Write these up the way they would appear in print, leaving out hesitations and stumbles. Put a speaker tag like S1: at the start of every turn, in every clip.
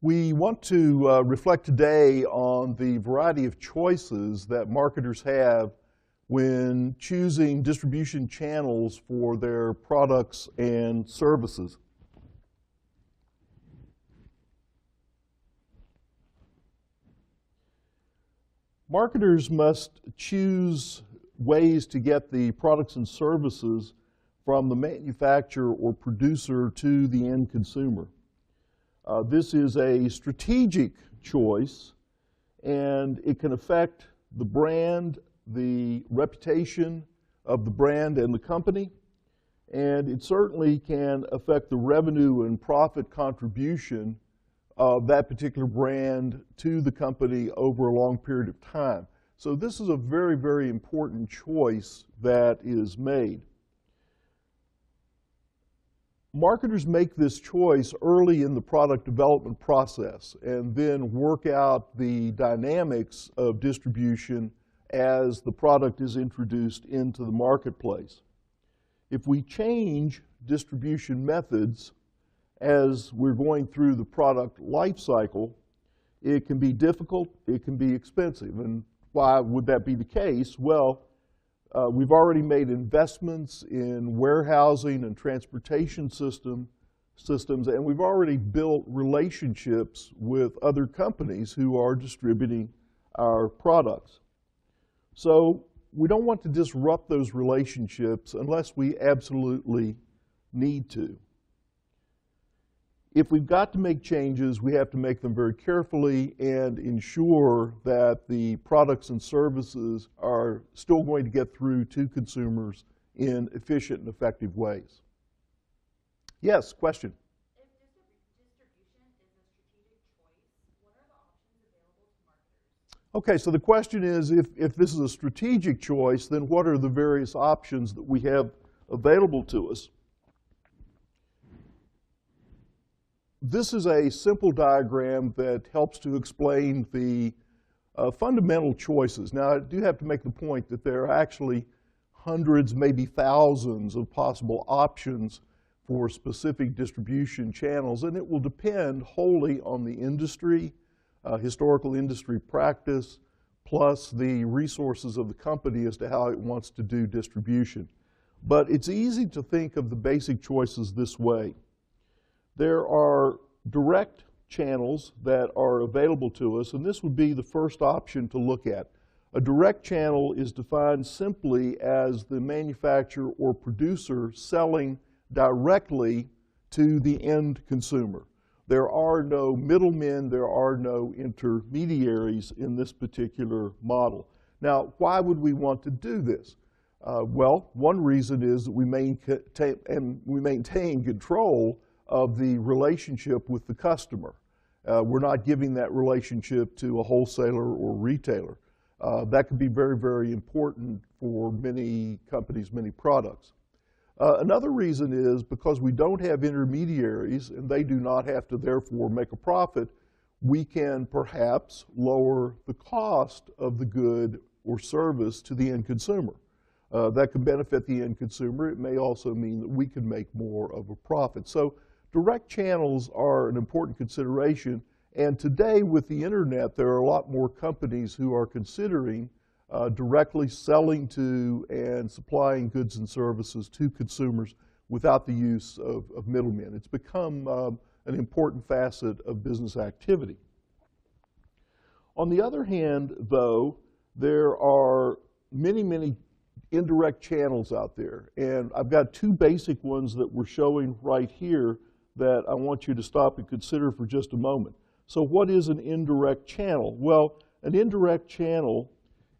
S1: We want to reflect today on the variety of choices that marketers have when choosing distribution channels for their products and services. Marketers must choose ways to get the products and services from the manufacturer or producer to the end consumer. This is a strategic choice, and it can affect the brand, the reputation of the brand and the company, and it certainly can affect the revenue and profit contribution of that particular brand to the company over a long period of time. So this is a very, very important choice that is made. Marketers make this choice early in the product development process and then work out the dynamics of distribution as the product is introduced into the marketplace. If we change distribution methods as we're going through the product life cycle, it can be difficult, it can be expensive. And why would that be the case? Well, we've already made investments in warehousing and transportation systems, and we've already built relationships with other companies who are distributing our products. So we don't want to disrupt those relationships unless we absolutely need to. If we've got to make changes, we have to make them very carefully and ensure that the products and services are still going to get through to consumers in efficient and effective ways. Yes, question?
S2: If distribution is a strategic choice, what are the options available to marketers?
S1: Okay, so the question is, if this is a strategic choice, then what are the various options that we have available to us? This is a simple diagram that helps to explain the fundamental choices. Now, I do have to make the point that there are actually hundreds, maybe thousands of possible options for specific distribution channels, and it will depend wholly on the industry, historical industry practice, plus the resources of the company as to how it wants to do distribution. But it's easy to think of the basic choices this way. There are direct channels that are available to us, and this would be the first option to look at. A direct channel is defined simply as the manufacturer or producer selling directly to the end consumer. There are no middlemen, there are no intermediaries in this particular model. Now, why would we want to do this? Well, one reason is that we maintain control of the relationship with the customer. We're not giving that relationship to a wholesaler or retailer. That could be very, very important for many companies, many products. Another reason is because we don't have intermediaries and they do not have to therefore make a profit, we can perhaps lower the cost of the good or service to the end consumer. That can benefit the end consumer. It may also mean that we can make more of a profit. So direct channels are an important consideration, and today with the internet, there are a lot more companies who are considering directly selling to and supplying goods and services to consumers without the use of middlemen. It's become an important facet of business activity. On the other hand, though, there are many, many indirect channels out there, and I've got two basic ones that we're showing right here that I want you to stop and consider for just a moment. So what is an indirect channel? Well, an indirect channel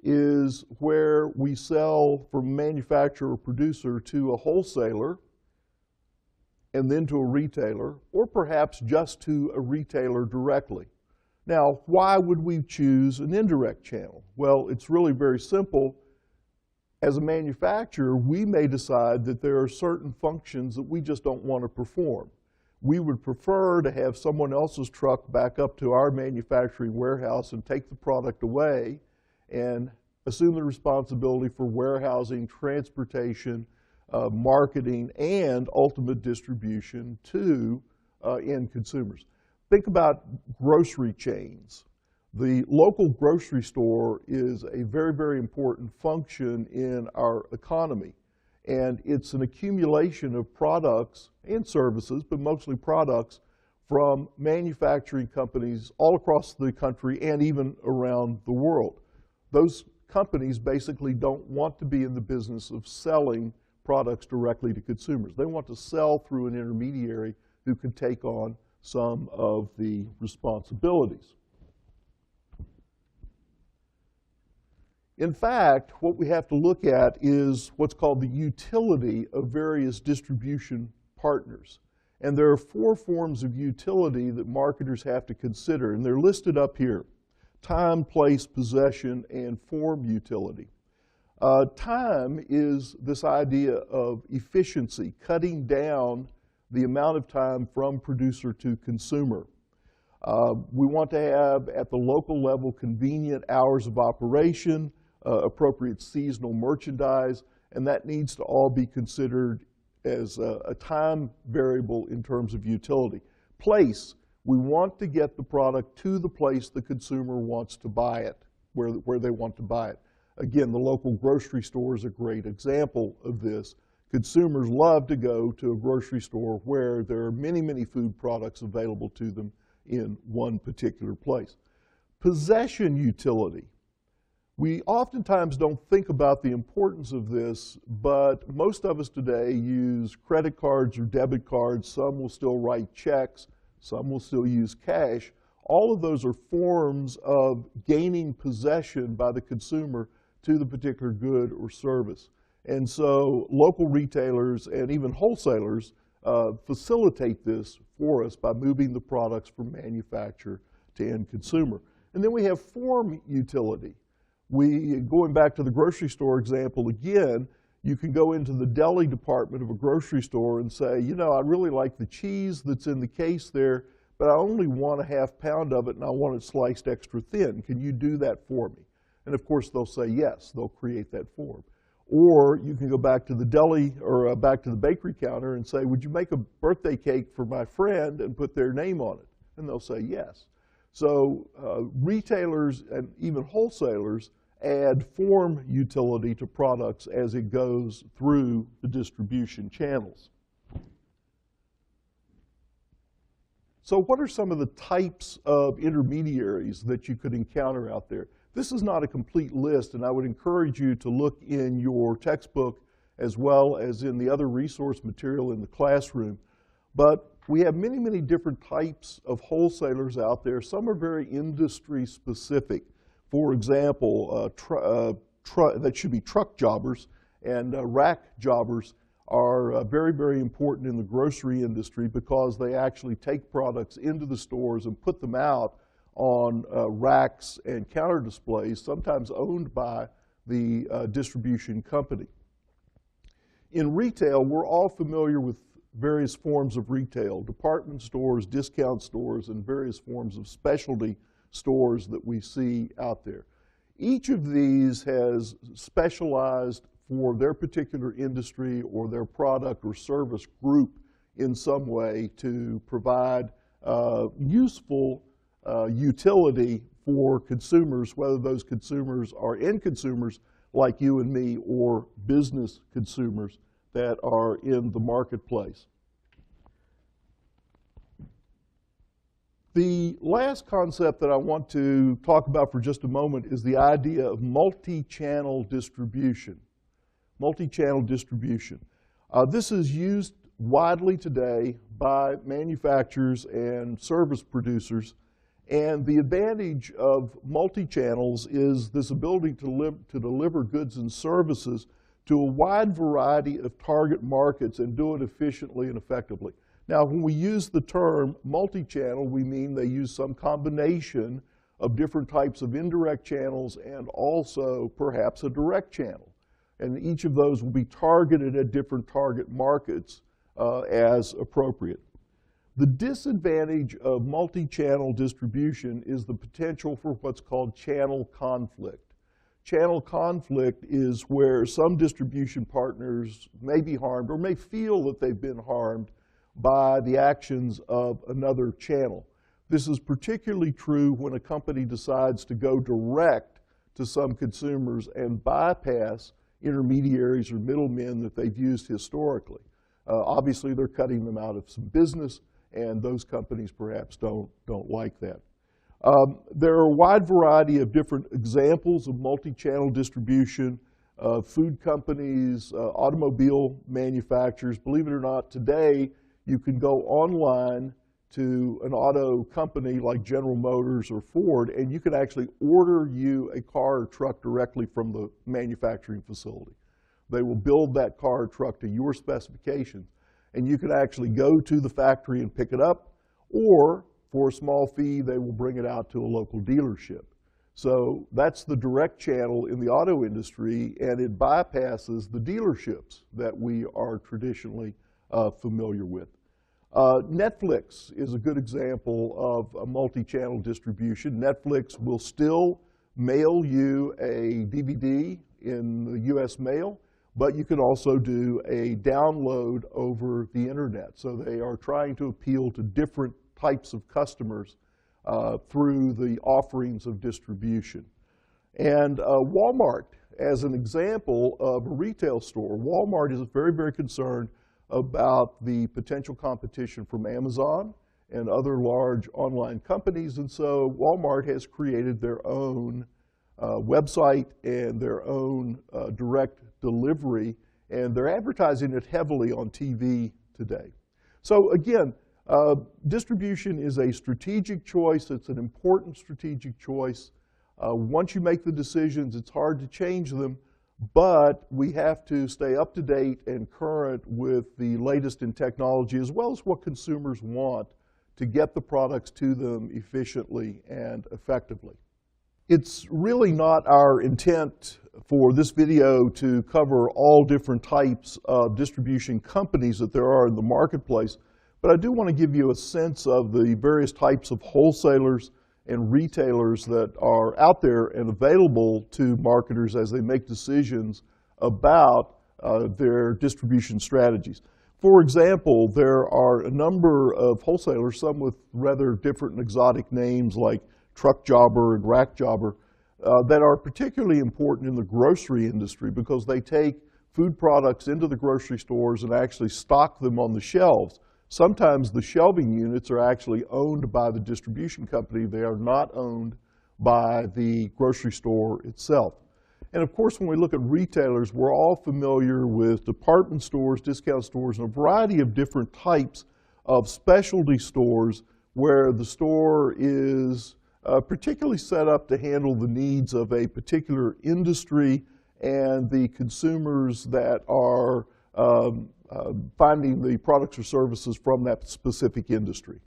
S1: is where we sell from manufacturer or producer to a wholesaler and then to a retailer, or perhaps just to a retailer directly. Now, why would we choose an indirect channel? Well, it's really very simple. As a manufacturer, we may decide that there are certain functions that we just don't want to perform. We would prefer to have someone else's truck back up to our manufacturing warehouse and take the product away and assume the responsibility for warehousing, transportation, marketing, and ultimate distribution to end consumers. Think about grocery chains. The local grocery store is a very, very important function in our economy. And it's an accumulation of products and services, but mostly products, from manufacturing companies all across the country and even around the world. Those companies basically don't want to be in the business of selling products directly to consumers. They want to sell through an intermediary who can take on some of the responsibilities. In fact, what we have to look at is what's called the utility of various distribution partners. And there are 4 forms of utility that marketers have to consider, and they're listed up here: time, place, possession, and form utility. Time is this idea of efficiency, cutting down the amount of time from producer to consumer. We want to have, at the local level, convenient hours of operation, appropriate seasonal merchandise, and that needs to all be considered as a time variable in terms of utility. Place, we want to get the product to the place the consumer wants to buy it, where they want to buy it. Again, the local grocery store is a great example of this. Consumers love to go to a grocery store where there are many, many food products available to them in one particular place. Possession utility. We oftentimes don't think about the importance of this, but most of us today use credit cards or debit cards. Some will still write checks. Some will still use cash. All of those are forms of gaining possession by the consumer to the particular good or service. And so local retailers and even wholesalers facilitate this for us by moving the products from manufacturer to end consumer. And then we have form utility. Going back to the grocery store example again, you can go into the deli department of a grocery store and say, you know, I really like the cheese that's in the case there, but I only want a ½ pound of it and I want it sliced extra thin. Can you do that for me? And of course they'll say yes, they'll create that form. Or you can go back to the deli or back to the bakery counter and say, would you make a birthday cake for my friend and put their name on it? And they'll say yes. So retailers and even wholesalers add form utility to products as it goes through the distribution channels. So what are some of the types of intermediaries that you could encounter out there? This is not a complete list, and I would encourage you to look in your textbook as well as in the other resource material in the classroom. But we have many, many different types of wholesalers out there. Some are very industry specific. For example, that should be truck jobbers, and rack jobbers are very, very important in the grocery industry because they actually take products into the stores and put them out on racks and counter displays, sometimes owned by the distribution company. In retail, we're all familiar with various forms of retail: department stores, discount stores, and various forms of specialty stores that we see out there. Each of these has specialized for their particular industry or their product or service group in some way to provide useful utility for consumers, whether those consumers are end consumers like you and me or business consumers that are in the marketplace. The last concept that I want to talk about for just a moment is the idea of multi-channel distribution. Multi-channel distribution. This is used widely today by manufacturers and service producers, and the advantage of multi-channels is this ability to deliver goods and services to a wide variety of target markets and do it efficiently and effectively. Now, when we use the term multi-channel, we mean they use some combination of different types of indirect channels and also perhaps a direct channel. And each of those will be targeted at different target markets as appropriate. The disadvantage of multi-channel distribution is the potential for what's called channel conflict. Channel conflict is where some distribution partners may be harmed or may feel that they've been harmed by the actions of another channel. This is particularly true when a company decides to go direct to some consumers and bypass intermediaries or middlemen that they've used historically. Obviously, they're cutting them out of some business, and those companies perhaps don't like that. There are a wide variety of different examples of multi-channel distribution. Food companies, automobile manufacturers. Believe it or not, today you can go online to an auto company like General Motors or Ford, and you can actually order you a car or truck directly from the manufacturing facility. They will build that car or truck to your specifications, and you can actually go to the factory and pick it up, or for a small fee, they will bring it out to a local dealership. So that's the direct channel in the auto industry, and it bypasses the dealerships that we are traditionally familiar with. Netflix is a good example of a multi-channel distribution. Netflix will still mail you a DVD in the U.S. mail, but you can also do a download over the internet. So they are trying to appeal to different types of customers through the offerings of distribution. And Walmart, as an example of a retail store, Walmart is very, very concerned about the potential competition from Amazon and other large online companies. And so Walmart has created their own website and their own direct delivery, and they're advertising it heavily on TV today. So again, distribution is a strategic choice. It's an important strategic choice. Once you make the decisions, it's hard to change them, but we have to stay up to date and current with the latest in technology, as well as what consumers want to get the products to them efficiently and effectively. It's really not our intent for this video to cover all different types of distribution companies that there are in the marketplace, but I do want to give you a sense of the various types of wholesalers and retailers that are out there and available to marketers as they make decisions about their distribution strategies. For example, there are a number of wholesalers, some with rather different and exotic names like Truck Jobber and Rack Jobber, that are particularly important in the grocery industry because they take food products into the grocery stores and actually stock them on the shelves. Sometimes the shelving units are actually owned by the distribution company. They are not owned by the grocery store itself. And of course, when we look at retailers, we're all familiar with department stores, discount stores, and a variety of different types of specialty stores where the store is particularly set up to handle the needs of a particular industry and the consumers that are finding the products or services from that specific industry.